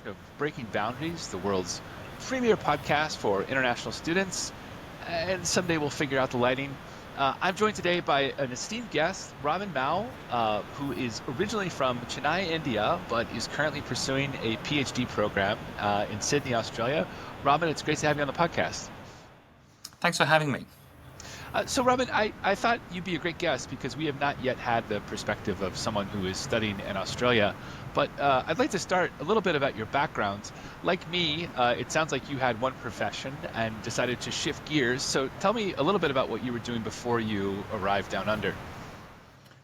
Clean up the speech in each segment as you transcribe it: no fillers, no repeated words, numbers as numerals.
edition of Breaking Boundaries, the world's premier podcast for international students. And someday we'll figure out the lighting. I'm joined today by an esteemed guest, Robin Mao, who is originally from Chennai, India, but is currently pursuing a PhD program in Sydney, Australia. Robin, it's great to have you on the podcast. Thanks for having me. So, Robin, I thought you'd be a great guest because we have not yet had the perspective of someone who is studying in Australia. But I'd like to start a little bit about your background. Like me, it sounds like you had one profession and decided to shift gears. So, tell me a little bit about what you were doing before you arrived down under.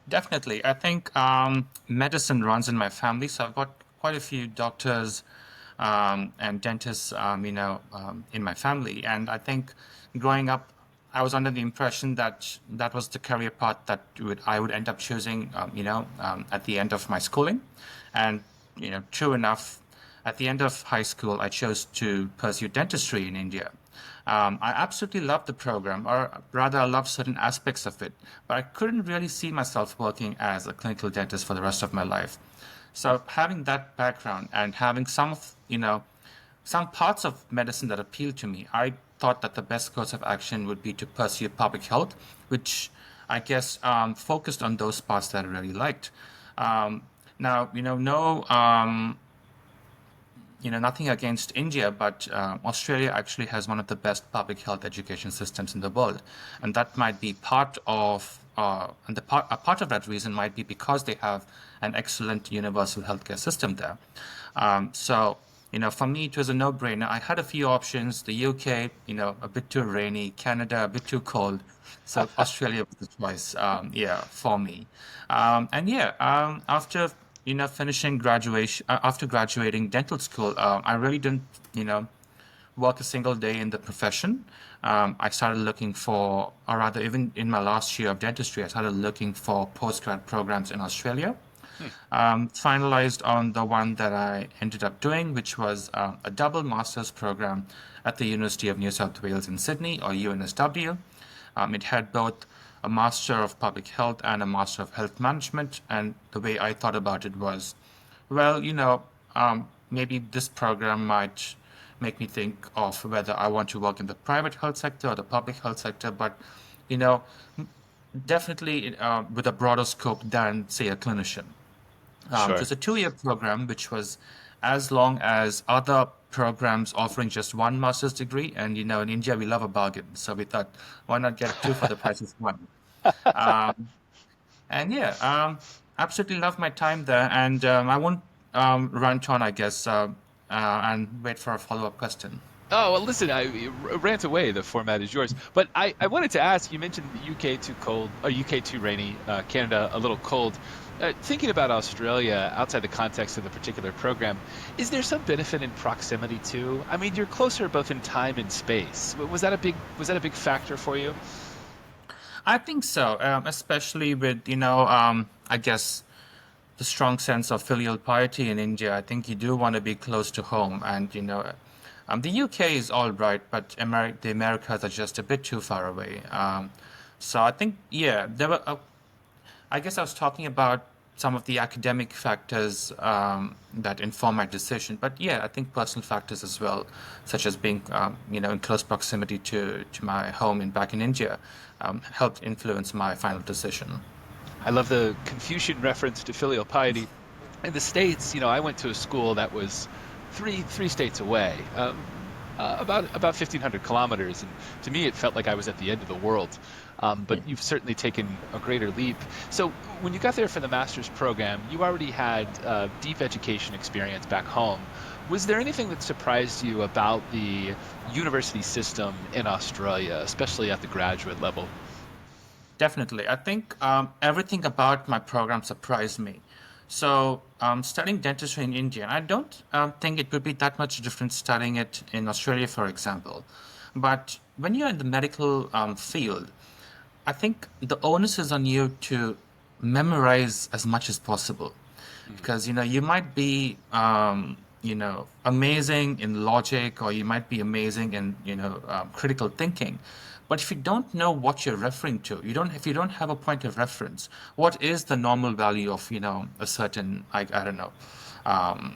Definitely. I think medicine runs in my family, so I've got quite a few doctors and dentists, in my family. And I think growing up, I was under the impression that that was the career path that I would end up choosing, at the end of my schooling. And, true enough, at the end of high school, I chose to pursue dentistry in India. I absolutely loved the program, or rather, I loved certain aspects of it, but I couldn't really see myself working as a clinical dentist for the rest of my life. So having that background and having some parts of medicine that appealed to me, I thought that the best course of action would be to pursue public health, which I guess focused on those parts that I really liked. Um, Now, no, nothing against India, but Australia actually has one of the best public health education systems in the world, and that might be a part of that reason might be because they have an excellent universal healthcare system there. For me, it was a no-brainer. I had a few options: the UK, a bit too rainy; Canada, a bit too cold. So Australia was the choice, for me. After finishing graduation, after graduating dental school, I really didn't, work a single day in the profession. I started looking for, or rather, even in my last year of dentistry, I started looking for postgrad programs in Australia. Hmm. Finalized on the one that I ended up doing, which was a double master's program at the University of New South Wales in Sydney, or UNSW. It had both a Master of Public Health and a Master of Health Management. And the way I thought about it was, well, maybe this program might make me think of whether I want to work in the private health sector or the public health sector, but, you know, definitely with a broader scope than, say, a clinician. It Sure. was a 2-year program, which was as long as other programs offering just one master's degree. And, in India, we love a bargain. So we thought, why not get two for the price of one? Um, and yeah, absolutely love my time there. And I won't rant on, I guess, and wait for a follow-up question. Oh, well, listen, I rant away. The format is yours. But I wanted to ask, you mentioned the UK too cold, or UK too rainy, Canada a little cold. Thinking about Australia outside the context of the particular program, is there some benefit in proximity too? I mean, you're closer both in time and space. Was that a big factor for you? I think so, especially with, I guess, the strong sense of filial piety in India. I think you do want to be close to home. And, the UK is all right, but the Americas are just a bit too far away. So I think, yeah, I guess I was talking about some of the academic factors that inform my decision, but yeah, I think personal factors as well, such as being, in close proximity to my home back in India, helped influence my final decision. I love the Confucian reference to filial piety. In the States, I went to a school that was three states away, about 1,500 kilometers, and to me, it felt like I was at the end of the world. But you've certainly taken a greater leap. So when you got there for the master's program, you already had deep education experience back home. Was there anything that surprised you about the university system in Australia, especially at the graduate level? Definitely. I think everything about my program surprised me. So, studying dentistry in India, I don't think it would be that much different studying it in Australia, for example. But when you're in the medical field, I think the onus is on you to memorize as much as possible Mhm. because you might be amazing in logic, or you might be amazing in critical thinking, but if you don't know what you're referring to, if you don't have a point of reference, what is the normal value of a certain, I don't know, um,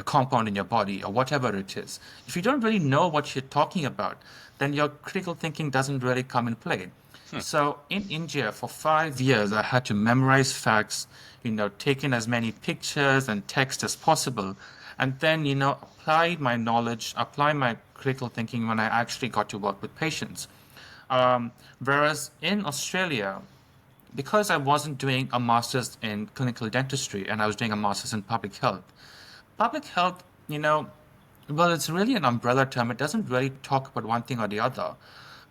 compound in your body or whatever it is. If you don't really know what you're talking about, then your critical thinking doesn't really come in play. Hmm. So in India, for 5 years, I had to memorize facts, take in as many pictures and text as possible, and then, apply my knowledge, apply my critical thinking when I actually got to work with patients. Whereas in Australia, because I wasn't doing a master's in clinical dentistry and I was doing a master's in public health, well, it's really an umbrella term. It doesn't really talk about one thing or the other.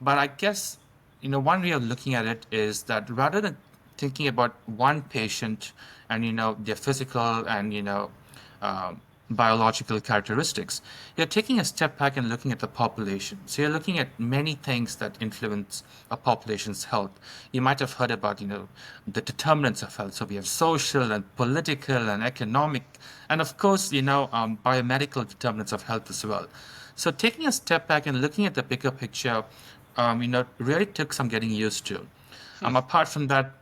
But I guess, one way of looking at it is that rather than thinking about one patient and, their physical and, um, biological characteristics, you're taking a step back and looking at the population. So you're looking at many things that influence a population's health. You might have heard about, the determinants of health. So we have social and political and economic, and of course, biomedical determinants of health as well. So taking a step back and looking at the bigger picture, really took some getting used to. Hmm. Apart from that,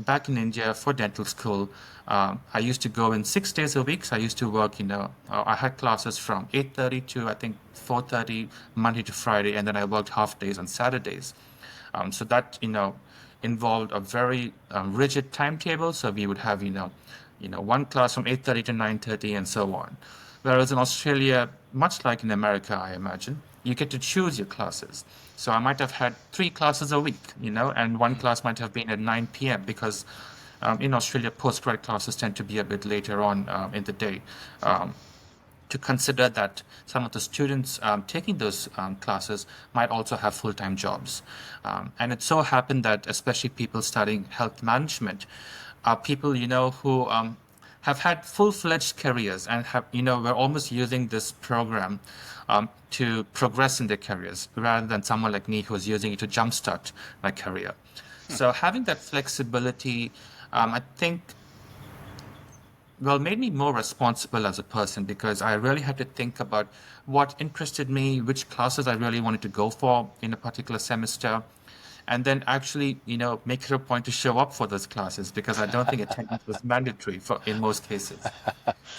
back in India for dental school, I used to go in 6 days a week. So I used to work, I had classes from 8:30 to I think 4:30 Monday to Friday, and then I worked half days on Saturdays. So that, involved a very rigid timetable. So we would have, one class from 8:30 to 9:30 and so on. Whereas in Australia, much like in America, I imagine, you get to choose your classes. So I might have had 3 classes a week, and one Hmm. class might have been at 9 p.m. because in Australia, postgrad classes tend to be a bit later on in the day. Um, to consider that some of the students taking those classes might also have full-time jobs. And it so happened that especially people studying health management are people, who have had full-fledged careers and have, we're almost using this program to progress in their careers rather than someone like me who's using it to jumpstart my career. Hmm. So having that flexibility, I think well, made me more responsible as a person because I really had to think about what interested me, which classes I really wanted to go for in a particular semester, and then actually, make it a point to show up for those classes because I don't think attendance was mandatory for in most cases.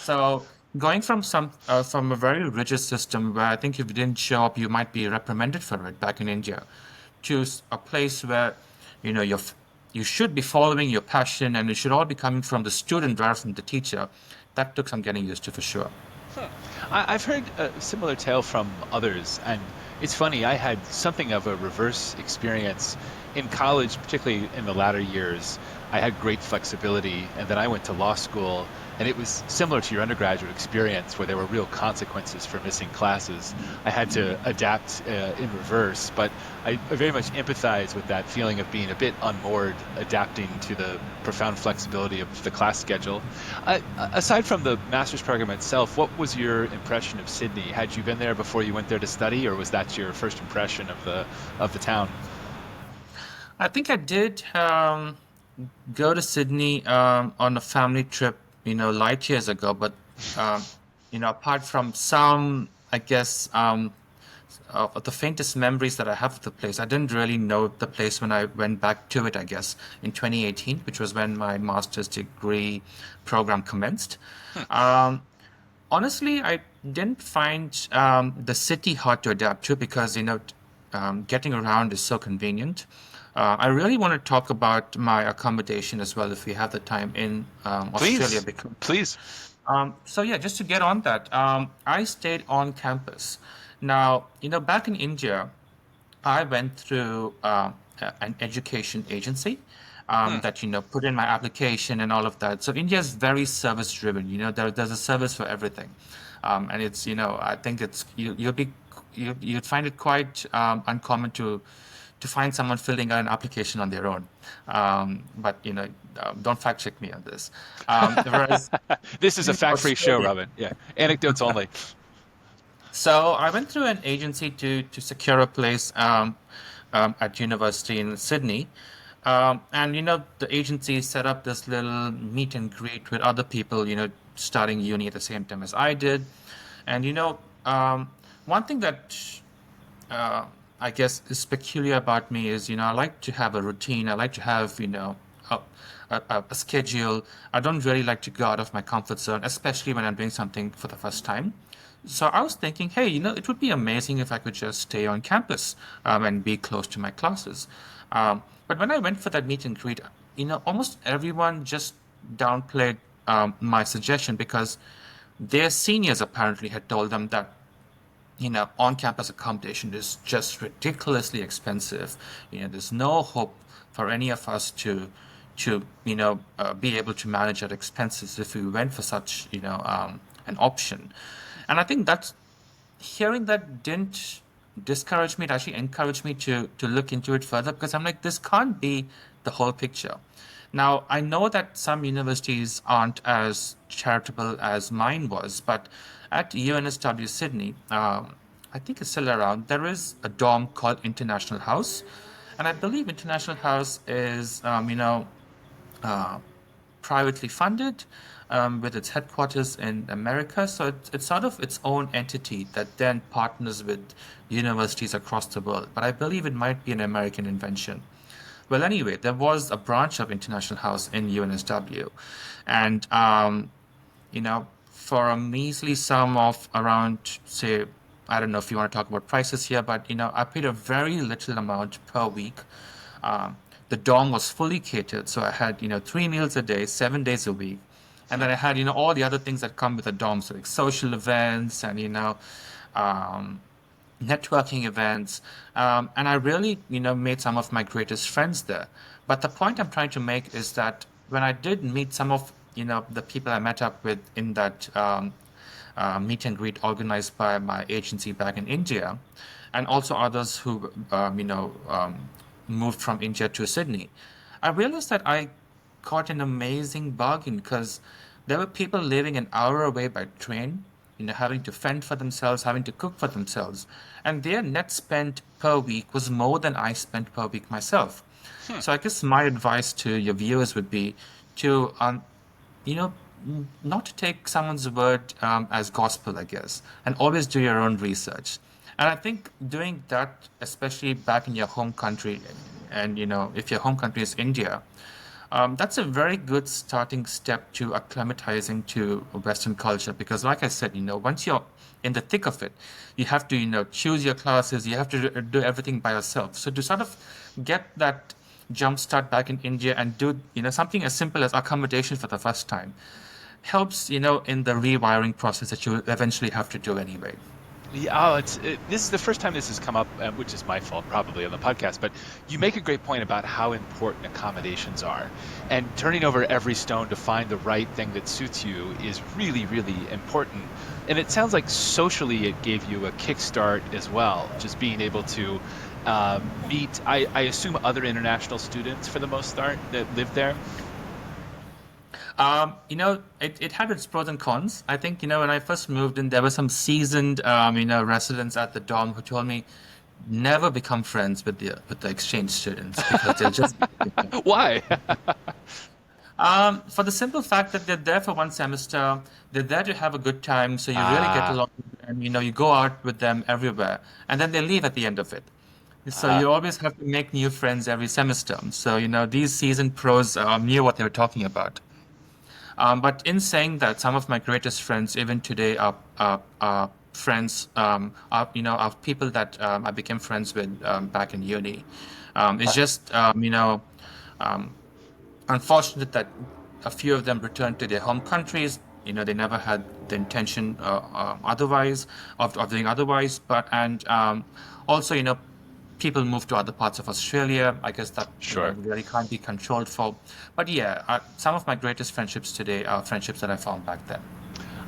So going from a very rigid system where I think if you didn't show up, you might be reprimanded for it back in India, to a place where you know you're, you should be following your passion and it should all be coming from the student rather than the teacher. That took some getting used to for sure. Huh. I've heard a similar tale from others, and it's funny. I had something of a reverse experience in college, particularly in the latter years. I had great flexibility, and then I went to law school, and it was similar to your undergraduate experience, where there were real consequences for missing classes. I had to adapt in reverse, but I very much empathize with that feeling of being a bit unmoored, adapting to the profound flexibility of the class schedule. Aside from the master's program itself, what was your impression of Sydney? Had you been there before you went there to study, or was that your first impression of the town? I think I did go to Sydney on a family trip, light years ago, but um, apart from some, I guess, of the faintest memories that I have of the place. I didn't really know the place when I went back to it, I guess, in 2018, which was when my master's degree program commenced. Hmm. Um, Honestly, I didn't find the city hard to adapt to because, getting around is so convenient. I really want to talk about my accommodation as well if we have the time in Australia Please, because please. so yeah, just to get on that, I stayed on campus. Now, back in India, I went through an education agency Hmm. that put in my application and all of that. So India is very service driven. There's a service for everything, and it's I think you'd find it quite uncommon to find someone filling out an application on their own. But don't fact check me on this. Whereas This is a in fact-free show, Australia, Robin. Yeah, anecdotes only. so I went through an agency to secure a place at university in Sydney. And the agency set up this little meet and greet with other people, starting uni at the same time as I did. And one thing that uh, I guess is peculiar about me is, I like to have a routine. I like to have, a schedule. I don't really like to go out of my comfort zone, especially when I'm doing something for the first time. So I was thinking, hey, it would be amazing if I could just stay on campus and be close to my classes. But when I went for that meet and greet, almost everyone just downplayed my suggestion because their seniors apparently had told them that on-campus accommodation is just ridiculously expensive. There's no hope for any of us to be able to manage our expenses if we went for such, an option. And I think that's hearing that didn't discourage me. It actually encouraged me to look into it further because I'm like, this can't be the whole picture. Now, I know that some universities aren't as charitable as mine was, but at UNSW Sydney, I think it's still around, there is a dorm called International House. And I believe International House is, privately funded with its headquarters in America. So it's sort of its own entity that then partners with universities across the world. But I believe it might be an American invention. Well, anyway, there was a branch of International House in UNSW. And, for a measly sum of around, say, I don't know if you want to talk about prices here, but, I paid a very little amount per week. Um, the dorm was fully catered, so I had, 3 meals a day, 7 days a week. And then I had, all the other things that come with a dorm, so like social events and, um, networking events. And I really, made some of my greatest friends there. But the point I'm trying to make is that when I did meet some of, the people I met up with in that meet and greet organized by my agency back in India, and also others who, moved from India to Sydney, I realized that I got an amazing bargain because there were people living an hour away by train, having to fend for themselves, having to cook for themselves, and their net spent per week was more than I spent per week myself. Hmm. So I guess my advice to your viewers would be to, you know, not to take someone's word as gospel, I guess, and always do your own research. And I think doing that, especially back in your home country, and if your home country is India, that's a very good starting step to acclimatizing to Western culture. Because, like I said, once you're in the thick of it, you have to, choose your classes, you have to do everything by yourself. So to sort of get that jump start back in India and do, something as simple as accommodation for the first time helps, in the rewiring process that you eventually have to do anyway. Yeah, this is the first time this has come up, which is my fault probably on the podcast. But you make a great point about how important accommodations are, and turning over every stone to find the right thing that suits you is really, really important. And it sounds like socially it gave you a kickstart as well, just being able to meet, I assume, other international students for the most part that live there. It had its pros and cons. I think, when I first moved in, there were some seasoned, residents at the dorm who told me never become friends with the exchange students because they'll just Why? for the simple fact that they're there for one semester, they're there to have a good time, so you really get Ah, along with them. You go out with them everywhere, and then they leave at the end of it. So ah, you always have to make new friends every semester. So, these seasoned pros knew what they were talking about. But in saying that, some of my greatest friends, even today, are friends, are people that I became friends with back in uni. It's just, um, unfortunate that a few of them returned to their home countries. They never had the intention otherwise of doing otherwise. But and also, people move to other parts of Australia. I guess that sure. really can't be controlled for. But yeah, some of my greatest friendships today are friendships that I found back then.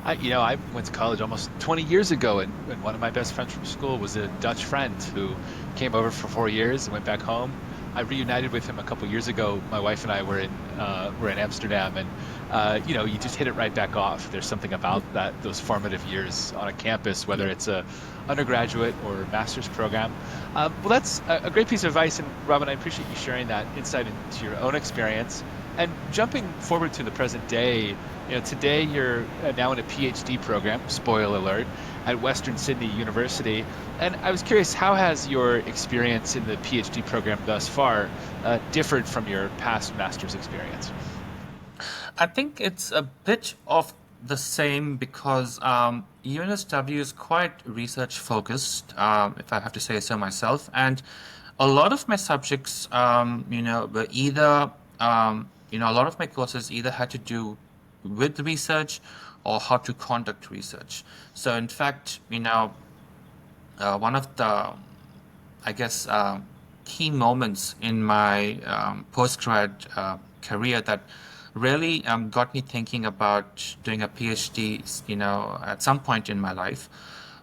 I went to college almost 20 years ago, and one of my best friends from school was a Dutch friend who came over for 4 years and went back home. I reunited with him a couple years ago. My wife and I were in Amsterdam, and you just hit it right back off. There's something about those formative years on a campus, whether Yeah. it's a undergraduate or master's program. Well, that's a great piece of advice, and Robin, I appreciate you sharing that insight into your own experience. And jumping forward to the present day, today you're now in a PhD program, spoiler alert, at Western Sydney University. And I was curious, how has your experience in the PhD program thus far differed from your past master's experience? I think it's a bit of the same because UNSW is quite research focused, if I have to say so myself. And a lot of my subjects, were either, a lot of my courses either had to do with research or how to conduct research. So, in fact, one of the I guess, key moments in my postgrad career that really got me thinking about doing a PhD, at some point in my life,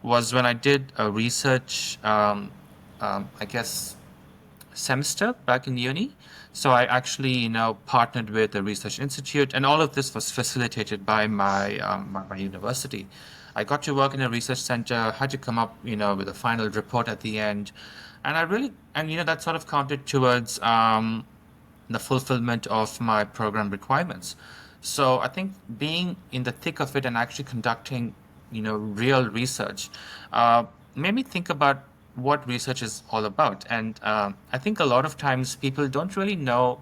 was when I did a research, I guess, semester back in uni. So I actually, partnered with a research institute, and all of this was facilitated by my university. I got to work in a research center, had to come up, with a final report at the end, and that sort of counted towards the fulfillment of my program requirements. So I think being in the thick of it and actually conducting, real research, uh, made me think about what research is all about. And I think a lot of times people don't really know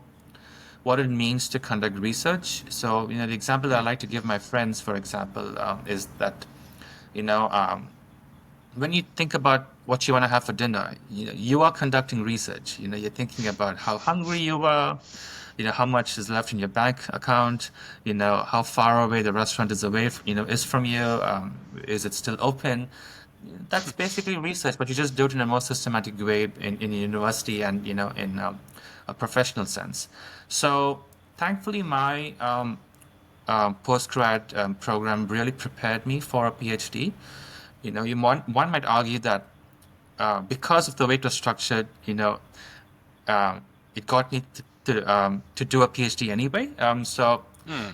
what it means to conduct research. So, the example that I like to give my friends, for example, is that, you know, um, when you think about what you want to have for dinner, you are conducting research. You're thinking about how hungry you are, how much is left in your bank account, how far away the restaurant is is from you, is it still open? That's basically research, but you just do it in a more systematic way in university and, in a professional sense. So thankfully, my postgrad program really prepared me for a PhD. One might argue that because of the way it was structured, um, it got me to do a PhD anyway. Hmm.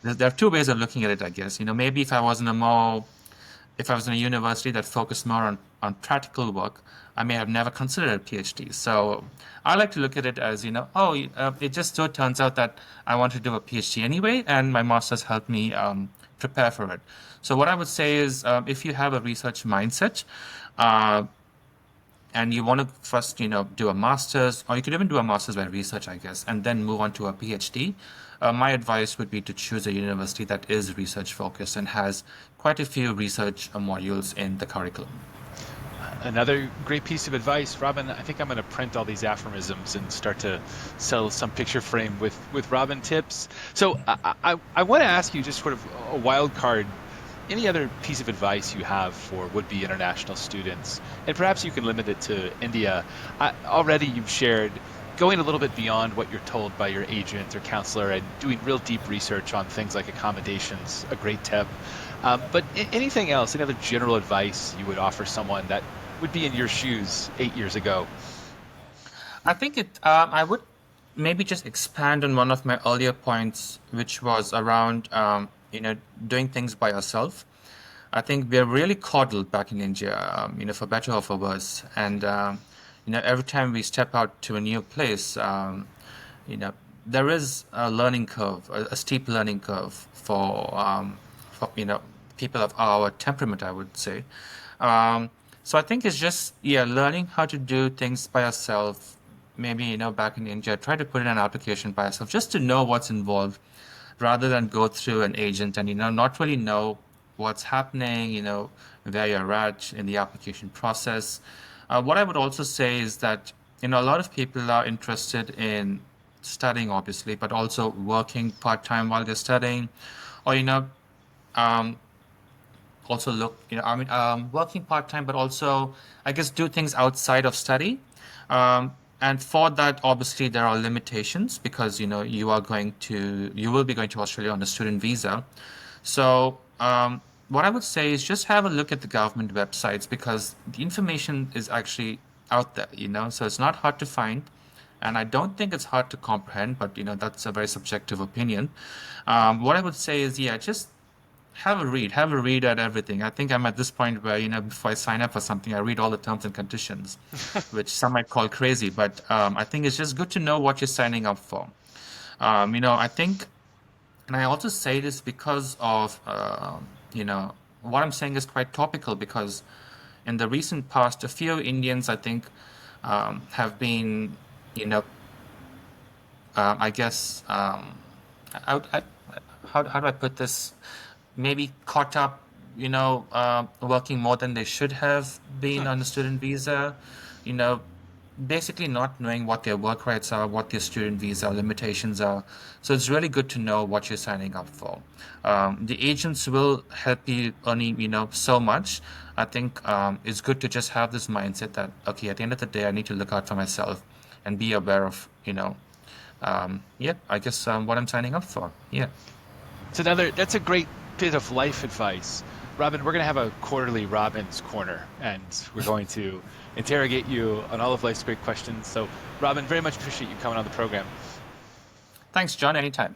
There are two ways of looking at it, I guess. Maybe if I was in a university that focused more on practical work, I may have never considered a PhD. So I like to look at it as, it just so turns out that I want to do a PhD anyway, and my master's helped me prepare for it. So what I would say is, if you have a research mindset, uh, and you want to first, do a master's, or you could even do a master's by research, I guess, and then move on to a PhD. My advice would be to choose a university that is research focused and has quite a few research modules in the curriculum. Another great piece of advice, Robin. I think I'm going to print all these aphorisms and start to sell some picture frame with Robin tips. So I want to ask you just sort of a wild card. Any other piece of advice you have for would-be international students, and perhaps you can limit it to India. Already you've shared going a little bit beyond what you're told by your agent or counselor and doing real deep research on things like accommodations, a great tip. But anything else, any other general advice you would offer someone that would be in your shoes 8 years ago? I would maybe just expand on one of my earlier points, which was around, doing things by yourself. I think we're really coddled back in India, for better or for worse. And, every time we step out to a new place, you know, there is a learning curve, a steep learning curve for people of our temperament, I would say. So I think it's just, yeah, learning how to do things by yourself. Maybe, back in India, try to put in an application by yourself just to know what's involved rather than go through an agent and, not really know what's happening, where you're at in the application process. What I would also say is that, a lot of people are interested in studying, obviously, but also working part-time while they're studying, or, um, also working part-time, but also, I guess, do things outside of study. And for that, obviously, there are limitations because, you will be going to Australia on a student visa. So, what I would say is just have a look at the government websites because the information is actually out there, so it's not hard to find. And I don't think it's hard to comprehend, but that's a very subjective opinion. What I would say is, yeah, just have a read at everything. I think I'm at this point where, before I sign up for something, I read all the terms and conditions, which some might call crazy, but I think it's just good to know what you're signing up for. I think, and I also say this because of, you know, what I'm saying is quite topical because in the recent past, a few Indians, I think, have been, you know, I guess, I, how do I put this? Maybe caught up, working more than they should have been Huh. on a student visa, you know, basically not knowing what their work rights are, what their student visa limitations are. So it's really good to know what you're signing up for. The agents will help you only, so much. I think it's good to just have this mindset that, okay, at the end of the day, I need to look out for myself and be aware of, yeah, I guess what I'm signing up for. Yeah. That's a great bit of life advice. Robin, we're going to have a quarterly Robin's Corner, and we're going to interrogate you on all of life's great questions. So, Robin, very much appreciate you coming on the program. Thanks, John. Anytime.